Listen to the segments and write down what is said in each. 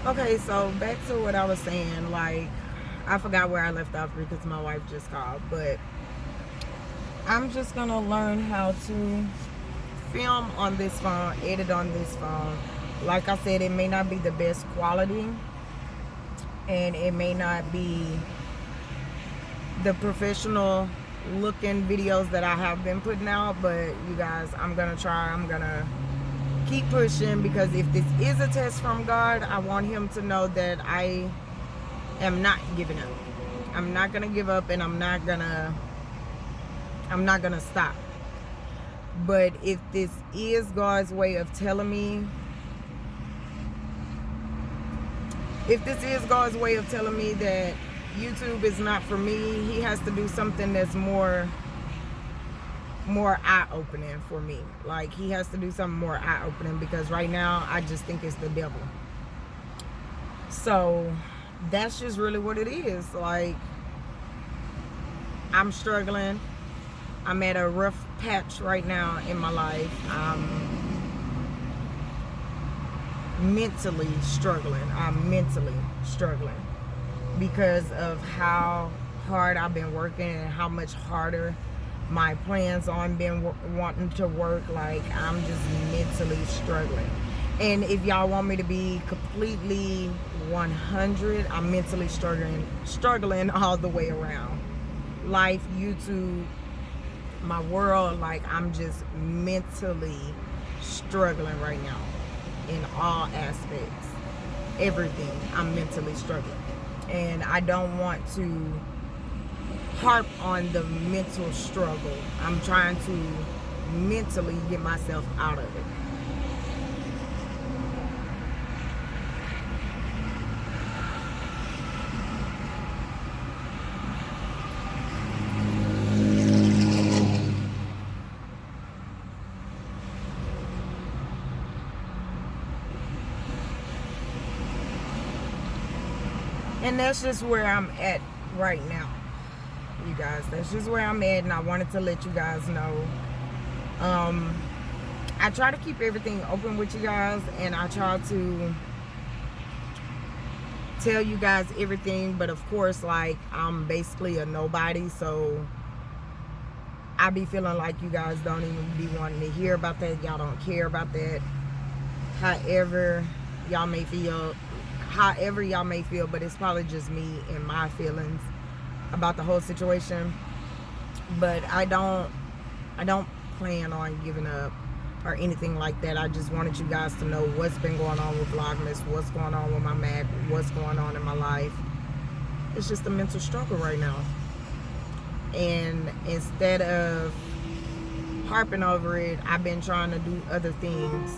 Okay, so back to what I was saying. Like, I forgot where I left off because my wife just called, but I'm just gonna learn how to film on this phone, edit on this phone. Like I said, it may not be the best quality and it may not be the professional looking videos that I have been putting out, but you guys, I'm gonna try. I'm gonna keep pushing because if this is a test from God, I want Him to know that I am not giving up. I'm not gonna give up, and I'm not gonna stop. But if this is God's way of telling me, if this is God's way of telling me that YouTube is not for me, He has to do something that's more eye-opening for me. Like, He has to do something more eye-opening because right now I just think it's the devil. So that's just really what it is. Like, I'm struggling. I'm at a rough patch right now in my life. Mentally struggling. I'm mentally struggling because of how hard I've been working and how much harder my plans on been wanting to work. Like, I'm just mentally struggling. And if y'all want me to be completely 100, I'm mentally struggling all the way around. Life, YouTube, my world, like, I'm just mentally struggling right now in all aspects. Everything, I'm mentally struggling. And I don't want to harp on the mental struggle. I'm trying to mentally get myself out of it. And that's just where I'm at right now, you guys. That's just where I'm at, and I wanted to let you guys know. I try to keep everything open with you guys, and I try to tell you guys everything, but of course, like, I'm basically a nobody, so I be feeling like you guys don't even be wanting to hear about that. Y'all don't care about that. However y'all may feel, but it's probably just me and my feelings about the whole situation. But I don't plan on giving up or anything like that. I just wanted you guys to know what's been going on with Vlogmas, what's going on with my Mac, what's going on in my life. It's just a mental struggle right now. And instead of harping over it, I've been trying to do other things.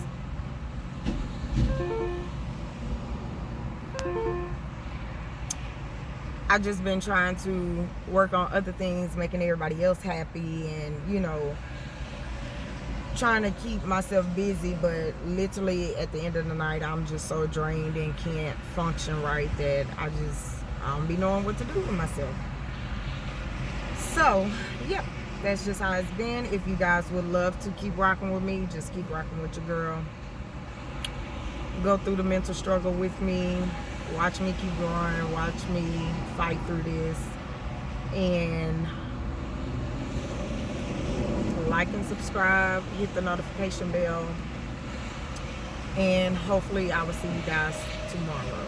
I've just been trying to work on other things, making everybody else happy, and, trying to keep myself busy. But literally at the end of the night, I'm just so drained and can't function right that I don't be knowing what to do with myself. So, yep, that's just how it's been. If you guys would love to keep rocking with me, just keep rocking with your girl. Go through the mental struggle with me. Watch me keep going. Watch me fight through this. And like and subscribe. Hit the notification bell. And hopefully I will see you guys tomorrow.